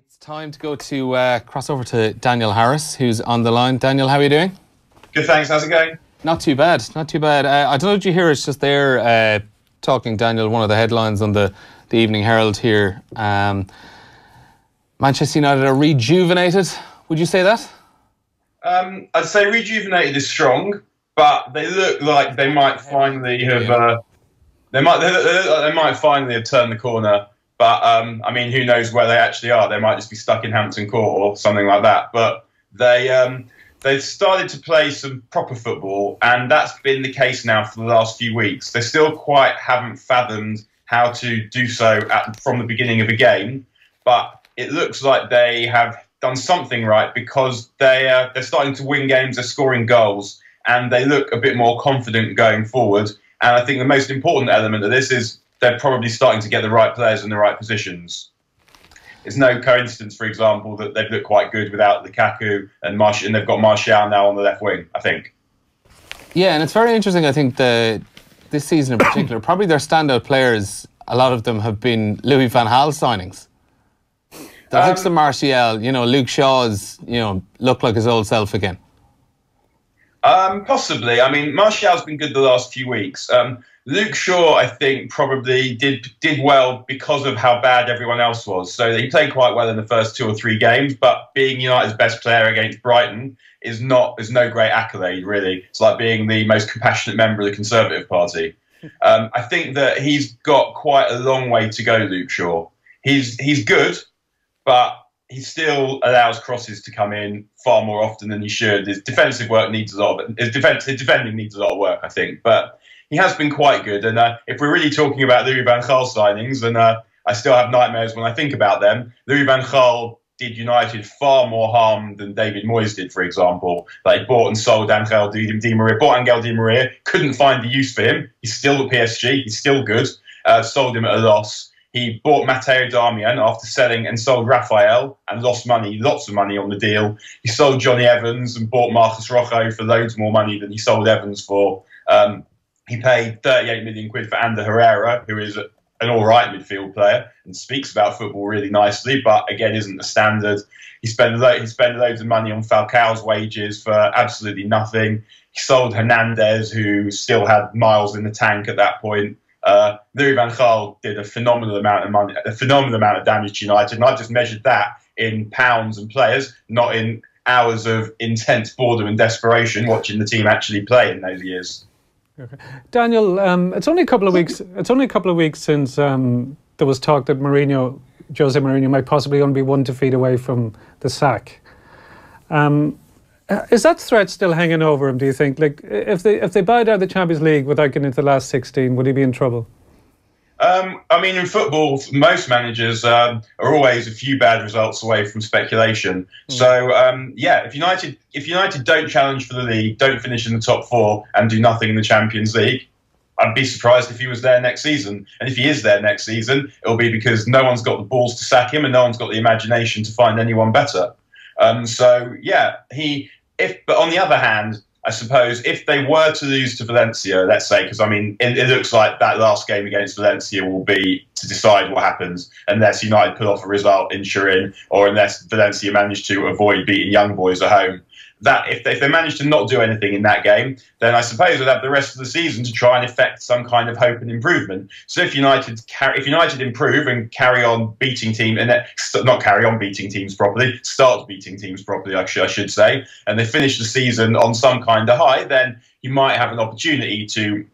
It's time to go to cross over to Daniel Harris, who's on the line. Daniel, how are you doing? Good, thanks. How's it going? Not too bad, not too bad. I don't know if you hear us just there talking, Daniel, one of the headlines on the Evening Herald here. Manchester United are rejuvenated. Would you say that? I'd say rejuvenated is strong, but they look like they might finally have. They might finally have turned the corner. But I mean, who knows where they actually are? They might just be stuck in Hampton Court or something like that. But they've started to play some proper football, and that's been the case now for the last few weeks. They still quite haven't fathomed how to do so from the beginning of a game, but it looks like they have done something right because they're starting to win games, they're scoring goals, and they look a bit more confident going forward. And I think the most important element of this is they're probably starting to get the right players in the right positions. It's no coincidence, for example, that they've looked quite good without Lukaku and they've got Martial now on the left wing, I think. Yeah, and it's very interesting, I think, this season in particular, probably their standout players, a lot of them have been Louis van Gaal signings. The likes of Martial, Luke Shaw's, look like his old self again. Possibly. I mean, Martial's been good the last few weeks. Luke Shaw, I think, probably did well because of how bad everyone else was. So he played quite well in the first 2 or 3 games, but being United's best player against Brighton is no great accolade, really. It's like being the most compassionate member of the Conservative Party. I think that he's got quite a long way to go, Luke Shaw. He's good, but he still allows crosses to come in far more often than he should. His defensive work needs a lot of his defending needs a lot of work, I think. But he has been quite good. And if we're really talking about Louis van Gaal signings, and I still have nightmares when I think about them, Louis van Gaal did United far more harm than David Moyes did, for example. Like, bought and sold Angel Di Maria, couldn't find the use for him. He's still at PSG. He's still good. Sold him at a loss. He bought Matteo Darmian after selling and sold Raphael and lost money, lots of money on the deal. He sold Johnny Evans and bought Marcus Rojo for loads more money than he sold Evans for. He paid 38 million quid for Ander Herrera, who is an all right midfield player and speaks about football really nicely, but again isn't a standard. He spent loads of money on Falcao's wages for absolutely nothing. He sold Hernandez, who still had miles in the tank at that point. Louis van Gaal did a phenomenal amount of money, a phenomenal amount of damage to United, and I've just measured that in pounds and players, not in hours of intense boredom and desperation watching the team actually play in those years. Okay. Daniel, it's only a couple of weeks. It's only a couple of weeks since there was talk that Jose Mourinho, might possibly only be 1 defeat away from the sack. Is that threat still hanging over him, do you think? Like, if they bowed out the Champions League without getting into the last 16, would he be in trouble? I mean, in football, most managers are always a few bad results away from speculation. So, yeah, if United don't challenge for the league, don't finish in the top 4 and do nothing in the Champions League, I'd be surprised if he was there next season. And if he is there next season, it'll be because no one's got the balls to sack him and no one's got the imagination to find anyone better. So, yeah, but on the other hand, I suppose if they were to lose to Valencia, let's say, because I mean, it looks like that last game against Valencia will be to decide what happens, unless United pull off a result in Turin or unless Valencia manage to avoid beating Young Boys at home. That if they manage to not do anything in that game, then I suppose they'll have the rest of the season to try and effect some kind of hope and improvement. So if United improve and carry on beating teams, and not carry on beating teams properly, start beating teams properly, I should say, and they finish the season on some kind of high, then you might have an opportunity to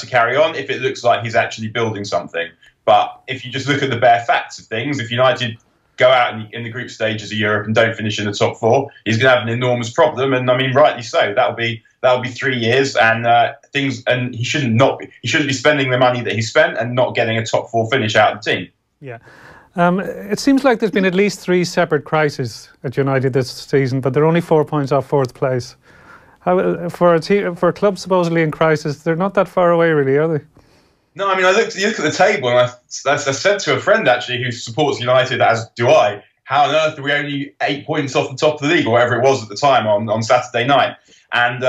carry on if it looks like he's actually building something. But if you just look at the bare facts of things, if United go out in the group stages of Europe and don't finish in the top 4, he's going to have an enormous problem, and I mean, rightly so. That'll be 3 years, and he shouldn't be spending the money that he spent and not getting a top 4 finish out of the team. Yeah, it seems like there's been at least 3 separate crises at United this season, but they're only 4 points off 4th place. For a club supposedly in crisis, they're not that far away, really, are they? No, I mean, you look at the table, and I said to a friend, actually, who supports United, as do I, how on earth are we only 8 points off the top of the league, or whatever it was at the time on Saturday night? And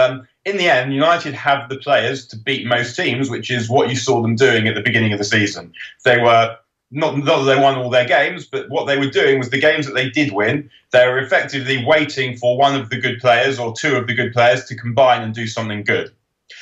in the end, United have the players to beat most teams, which is what you saw them doing at the beginning of the season. They were not that they won all their games, but what they were doing was the games that they did win, they were effectively waiting for one of the good players or two of the good players to combine and do something good.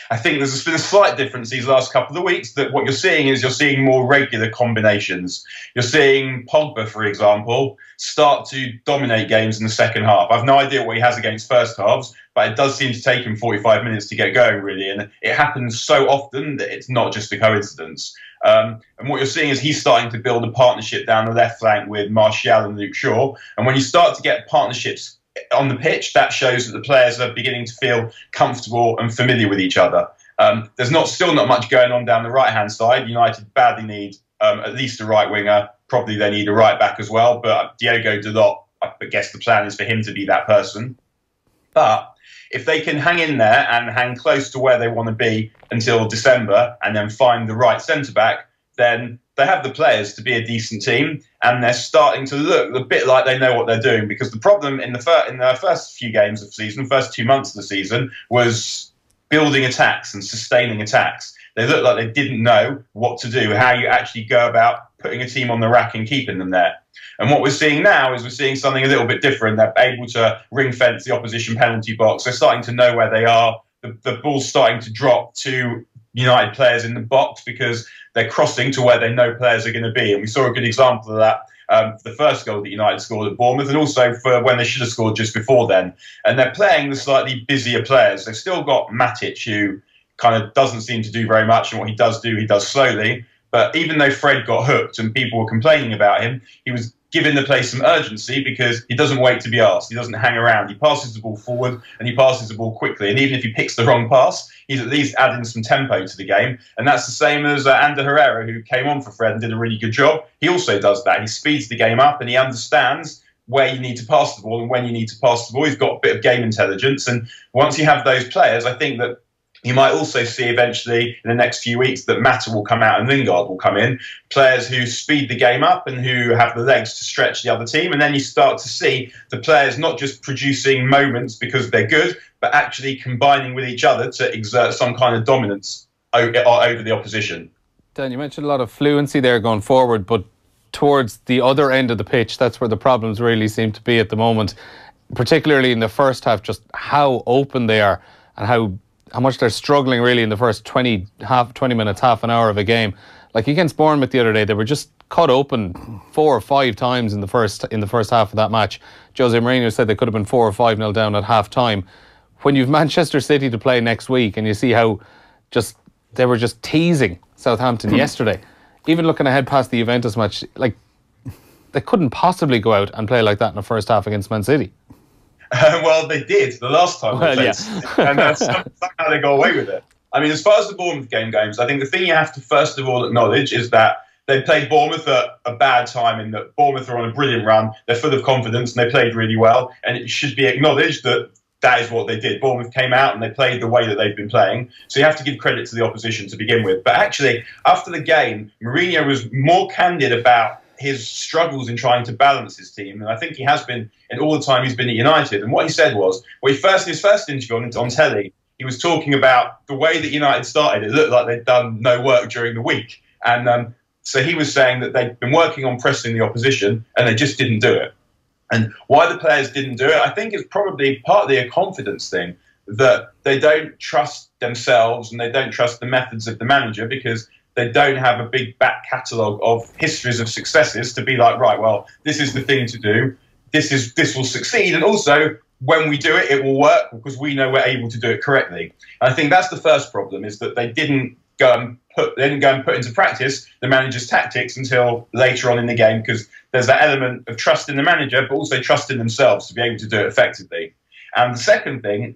I think there's been a slight difference these last couple of weeks, that what you're seeing more regular combinations. You're seeing Pogba, for example, start to dominate games in the second half. I've no idea what he has against first halves, but it does seem to take him 45 minutes to get going, really. And it happens so often that it's not just a coincidence. And what you're seeing is he's starting to build a partnership down the left flank with Martial and Luke Shaw. And when you start to get partnerships on the pitch, that shows that the players are beginning to feel comfortable and familiar with each other. There's still not much going on down the right-hand side. United badly need at least a right winger. Probably they need a right back as well. But Diogo Dalot, I guess the plan is for him to be that person. But if they can hang in there and hang close to where they want to be until December and then find the right centre-back, then they have the players to be a decent team, and they're starting to look a bit like they know what they're doing. Because the problem in the first few games of the season, first 2 months of the season, was building attacks and sustaining attacks. They looked like they didn't know what to do, how you actually go about putting a team on the rack and keeping them there. And what we're seeing now is we're seeing something a little bit different. They're able to ring fence the opposition penalty box. They're starting to know where they are. The ball's starting to drop to United players in the box because they're crossing to where they know players are going to be. And we saw a good example of that for the first goal that United scored at Bournemouth, and also for when they should have scored just before then. And they're playing the slightly busier players. They've still got Matic, who kind of doesn't seem to do very much, and what he does slowly. But even though Fred got hooked and people were complaining about him, he was giving the play some urgency because he doesn't wait to be asked. He doesn't hang around. He passes the ball forward and he passes the ball quickly. And even if he picks the wrong pass, he's at least adding some tempo to the game. And that's the same as Ander Herrera, who came on for Fred and did a really good job. He also does that. He speeds the game up and he understands where you need to pass the ball and when you need to pass the ball. He's got a bit of game intelligence. And once you have those players, I think that you might also see eventually in the next few weeks that Mata will come out and Lingard will come in, players who speed the game up and who have the legs to stretch the other team. And then you start to see the players not just producing moments because they're good, but actually combining with each other to exert some kind of dominance over the opposition. Dan, you mentioned a lot of fluency there going forward, but towards the other end of the pitch, that's where the problems really seem to be at the moment, particularly in the first half, just how open they are and how much they're struggling really in the first 20 minutes, half an hour of a game. Like against Bournemouth the other day, they were just cut open 4 or 5 times in the first half of that match. Jose Mourinho said they could have been 4 or 5-0 down at half time. When you've Manchester City to play next week and you see how they were just teasing Southampton yesterday, even looking ahead past the Juventus match, like they couldn't possibly go out and play like that in the first half against Man City. Well, they did the last time. Well, yeah. And somehow they got away with it. I mean, as far as the Bournemouth game goes, I think the thing you have to first of all acknowledge is that they played Bournemouth at a bad time, in that Bournemouth are on a brilliant run. They're full of confidence and they played really well. And it should be acknowledged that that is what they did. Bournemouth came out and they played the way that they've been playing. So you have to give credit to the opposition to begin with. But actually, after the game, Mourinho was more candid about his struggles in trying to balance his team, and I think he has been in all the time he's been at United. And what he said was, in his first interview on telly, he was talking about the way that United started. It looked like they'd done no work during the week, and so he was saying that they'd been working on pressing the opposition and they just didn't do it. And why the players didn't do it, I think, is probably partly a confidence thing, that they don't trust themselves and they don't trust the methods of the manager because they don't have a big back catalogue of histories of successes to be like, right, well, this is the thing to do. This will succeed. And also, when we do it, it will work because we know we're able to do it correctly. And I think that's the first problem, is that they didn't go and put into practice the manager's tactics until later on in the game, because there's that element of trust in the manager, but also trust in themselves to be able to do it effectively. And the second thing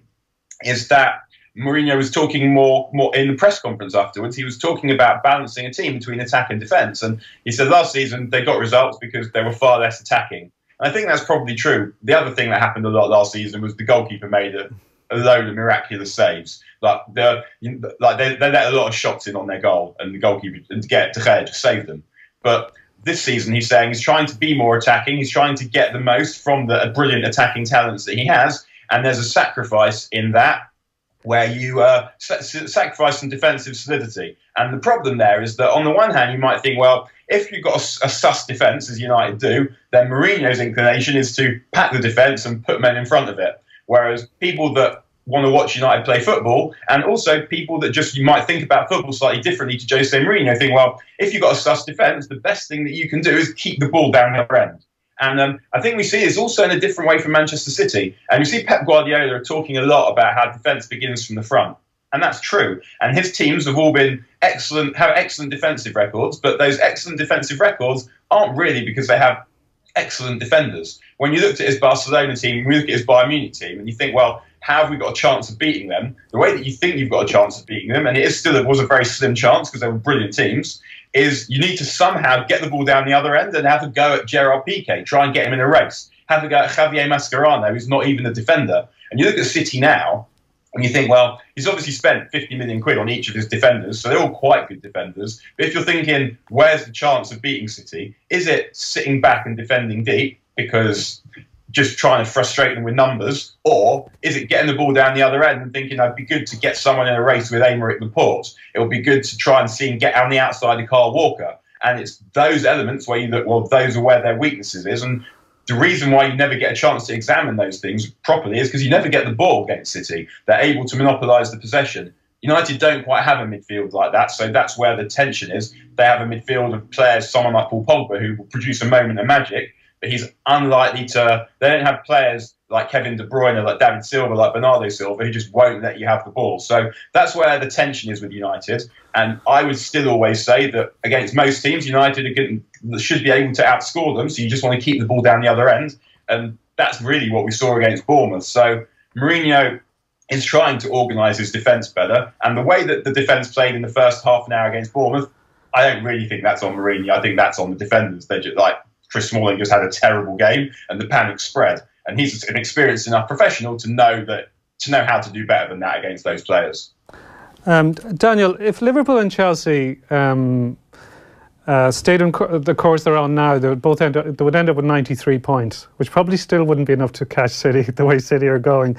is that Mourinho was talking more in the press conference afterwards. He was talking about balancing a team between attack and defence. And he said last season they got results because they were far less attacking. And I think that's probably true. The other thing that happened a lot last season was the goalkeeper made a load of miraculous saves. Like they let a lot of shots in on their goal, and the goalkeeper, and De Gea just saved them. But this season, he's saying he's trying to be more attacking. He's trying to get the most from the brilliant attacking talents that he has. And there's a sacrifice in that, where you sacrifice some defensive solidity. And the problem there is that on the one hand, you might think, well, if you've got a sus defence, as United do, then Mourinho's inclination is to pack the defence and put men in front of it. Whereas people that want to watch United play football, and also people that just you might think about football slightly differently to Jose Mourinho, think, well, if you've got a sus defence, the best thing that you can do is keep the ball down the other end. And I think we see this also in a different way from Manchester City. And we see Pep Guardiola talking a lot about how defence begins from the front. And that's true. And his teams have all been excellent, have excellent defensive records, but those excellent defensive records aren't really because they have excellent defenders. When you looked at his Barcelona team, when you look at his Bayern Munich team, and you think, well, how have we got a chance of beating them? The way that you think you've got a chance of beating them, and it was a very slim chance because they were brilliant teams, is you need to somehow get the ball down the other end and have a go at Gerard Piqué, try and get him in a race. Have a go at Javier Mascherano, who's not even a defender. And you look at City now, and you think, well, he's obviously spent 50 million quid on each of his defenders, so they're all quite good defenders. But if you're thinking, where's the chance of beating City? Is it sitting back and defending deep because just trying to frustrate them with numbers? Or is it getting the ball down the other end and thinking, it'd be good to get someone in a race with Aymeric Laporte? It would be good to try and see him get on the outside of Kyle Walker. And it's those elements where you look, well, those are where their weaknesses is. And the reason why you never get a chance to examine those things properly is because you never get the ball against City. They're able to monopolise the possession. United don't quite have a midfield like that, so that's where the tension is. They have a midfield of players, someone like Paul Pogba, who will produce a moment of magic, but he's unlikely to. They don't have players like Kevin De Bruyne, like David Silva, like Bernardo Silva, who just won't let you have the ball. So that's where the tension is with United. And I would still always say that against most teams, United should be able to outscore them. So you just want to keep the ball down the other end. And that's really what we saw against Bournemouth. So Mourinho is trying to organise his defence better. And the way that the defence played in the first half an hour against Bournemouth, I don't really think that's on Mourinho. I think that's on the defenders. They just, like Chris Smalling just had a terrible game and the panic spread. And he's an experienced enough professional to know how to do better than that against those players. Daniel, if Liverpool and Chelsea stayed on the course they're on now, they would end up with 93 points, which probably still wouldn't be enough to catch City the way City are going.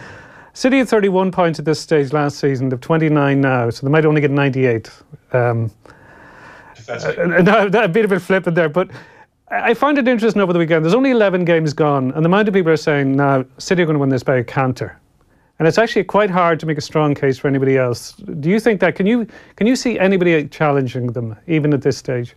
City had 31 points at this stage last season. They've 29 now, so they might only get 98. A bit of a flippant there, but I find it interesting over the weekend. There's only 11 games gone, and the amount of people are saying, now, City are going to win this by a canter. And it's actually quite hard to make a strong case for anybody else. Do you think that? Can you see anybody challenging them, even at this stage?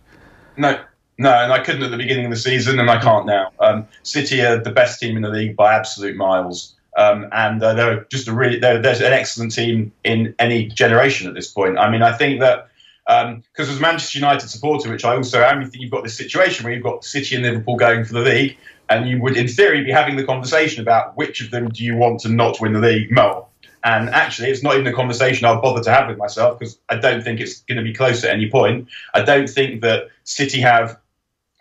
No, and I couldn't at the beginning of the season, and I can't now. City are the best team in the league by absolute miles. And they're just they're an excellent team in any generation at this point. I mean, I think that because as a Manchester United supporter, which I also am, you think you've got this situation where you've got City and Liverpool going for the league, and you would, in theory, be having the conversation about which of them do you want to not win the league more. And actually, it's not even a conversation I'll bother to have with myself because I don't think it's going to be close at any point. I don't think that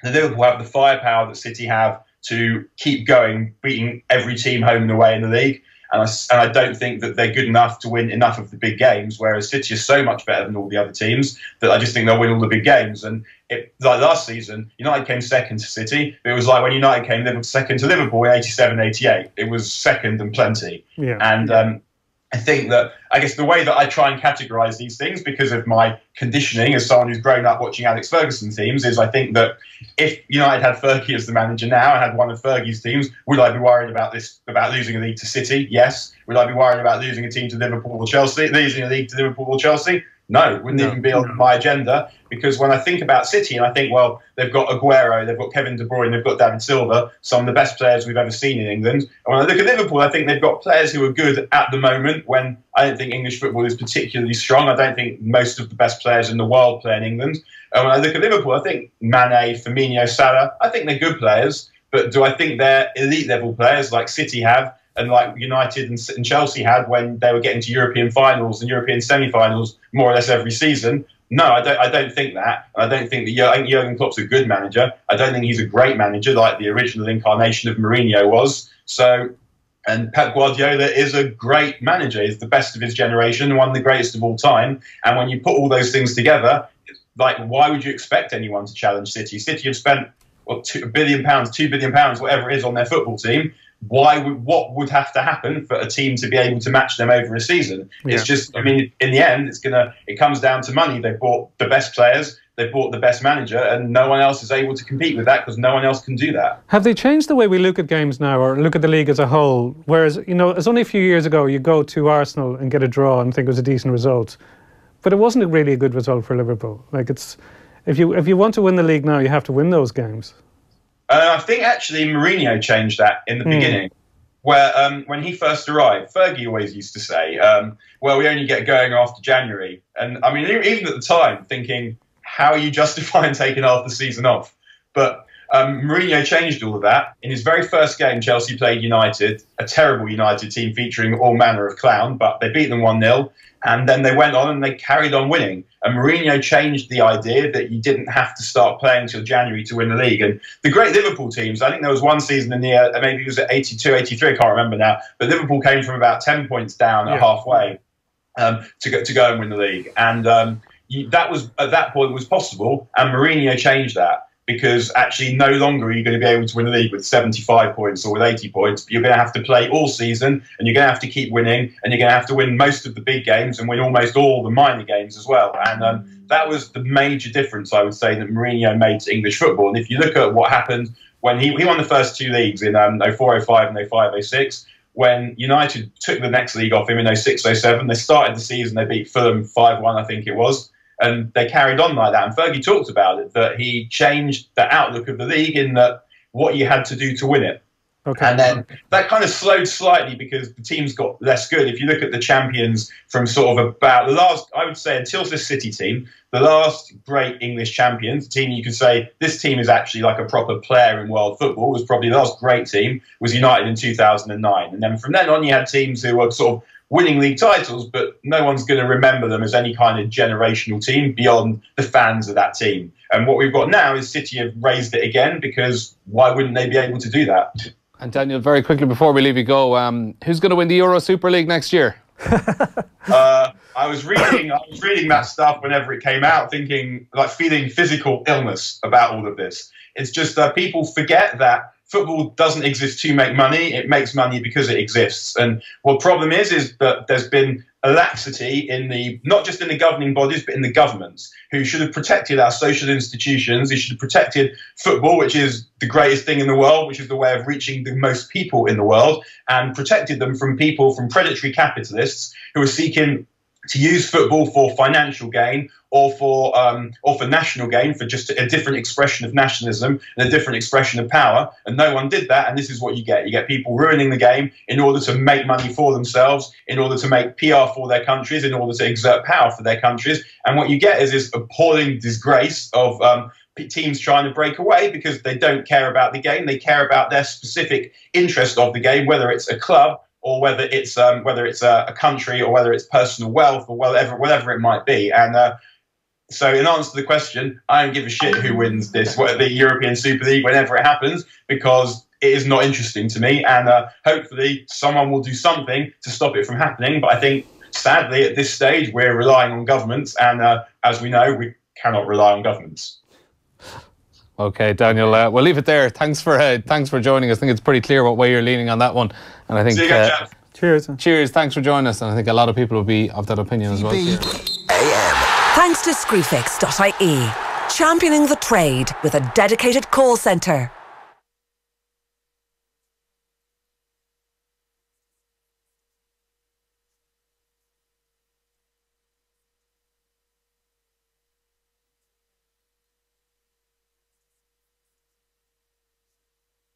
Liverpool have the firepower that City have to keep going, beating every team home and away in the league. And I don't think that they're good enough to win enough of the big games, whereas City is so much better than all the other teams that I just think they'll win all the big games. And like last season, United came second to City. But it was like when United came second to Liverpool in 87-88. It was second and plenty. Yeah. And I think that, I guess the way that I try and categorise these things, because of my conditioning as someone who's grown up watching Alex Ferguson teams, is I think that if United had Fergie as the manager now and had one of Fergie's teams, would I be worried about losing a league to City? Yes. Would I be worried about losing a team to Liverpool or Chelsea? Losing a league to Liverpool or Chelsea? No, it wouldn't even be on my agenda, because when I think about City and I think, well, they've got Aguero, they've got Kevin De Bruyne, they've got David Silva, some of the best players we've ever seen in England. And when I look at Liverpool, I think they've got players who are good at the moment when I don't think English football is particularly strong. I don't think most of the best players in the world play in England. And when I look at Liverpool, I think Mane, Firmino, Salah, I think they're good players. But do I think they're elite level players like City have? And like United and Chelsea had when they were getting to European finals and European semi-finals more or less every season? No, I don't think that. I don't think that Jurgen Klopp's a good manager. I don't think he's a great manager like the original incarnation of Mourinho was. And Pep Guardiola is a great manager. He's the best of his generation, one of the greatest of all time. And when you put all those things together, like, why would you expect anyone to challenge City? City have spent £2 billion, whatever it is, on their football team. What would have to happen for a team to be able to match them over a season? Yeah. It's just, I mean, in the end, it comes down to money. They've bought the best players. they bought the best manager, and no one else is able to compete with that because no one else can do that. Have they changed the way we look at games now, or look at the league as a whole? Whereas, you know, it's only a few years ago you go to Arsenal and get a draw and think it was a decent result, but it wasn't really a good result for Liverpool. Like, it's if you want to win the league now, you have to win those games. I think actually Mourinho changed that in the beginning. Where when he first arrived, Fergie always used to say, well, we only get going after January. And I mean, even at the time, thinking, how are you justifying taking half the season off? But Mourinho changed all of that. In his very first game, Chelsea played United, a terrible United team featuring all manner of clown, but they beat them 1-0. And then they went on and they carried on winning. And Mourinho changed the idea that you didn't have to start playing until January to win the league. And the great Liverpool teams, I think there was one season in the maybe it was at 82, 83, I can't remember now, but Liverpool came from about 10 points down at halfway to go and win the league. And that was, at that point, was possible. And Mourinho changed that. Because actually no longer are you going to be able to win the league with 75 points or with 80 points. But you're going to have to play all season, and you're going to have to keep winning, and you're going to have to win most of the big games and win almost all the minor games as well. And that was the major difference, I would say, that Mourinho made to English football. And if you look at what happened when he won the first two leagues in 04-05 and 05-06, when United took the next league off him in 06-07, they started the season, they beat Fulham 5-1, I think it was. And they carried on like that. And Fergie talked about it, that he changed the outlook of the league in that what you had to do to win it. Okay. And then that kind of slowed slightly because the teams got less good. If you look at the champions from sort of about the last, I would say until this City team, the last great English champions, the team you could say this team is actually like a proper player in world football, was probably the last great team, was United in 2009. And then from then on you had teams who were sort of winning league titles, but no one's going to remember them as any kind of generational team beyond the fans of that team. And what we've got now is City have raised it again, because why wouldn't they be able to do that? And Daniel, very quickly before we leave you go, who's going to win the Euro Super League next year? I was reading that stuff whenever it came out, thinking, like, feeling physical illness about all of this. It's just that people forget that football doesn't exist to make money. It makes money because it exists. And what the problem is that there's been a laxity in not just in the governing bodies, but in the governments, who should have protected our social institutions. They should have protected football, which is the greatest thing in the world, which is the way of reaching the most people in the world, and protected them from predatory capitalists who are seeking to use football for financial gain or for national gain, for just a different expression of nationalism and a different expression of power. And no one did that. And this is what you get. You get people ruining the game in order to make money for themselves, in order to make PR for their countries, in order to exert power for their countries. And what you get is this appalling disgrace of teams trying to break away because they don't care about the game. They care about their specific interest of the game, whether it's a club or whether it's a country, or whether it's personal wealth, or whatever it might be. And so, in answer to the question, I don't give a shit who wins the European Super League whenever it happens, because it is not interesting to me. And hopefully, someone will do something to stop it from happening. But I think, sadly, at this stage, we're relying on governments, and as we know, we cannot rely on governments. Okay, Daniel, we'll leave it there. Thanks for joining us. I think it's pretty clear what way you're leaning on that one. And I think see you again, Jeff. Cheers. Thanks for joining us. And I think a lot of people will be of that opinion as well. Thanks to Screwfix.ie, championing the trade with a dedicated call centre.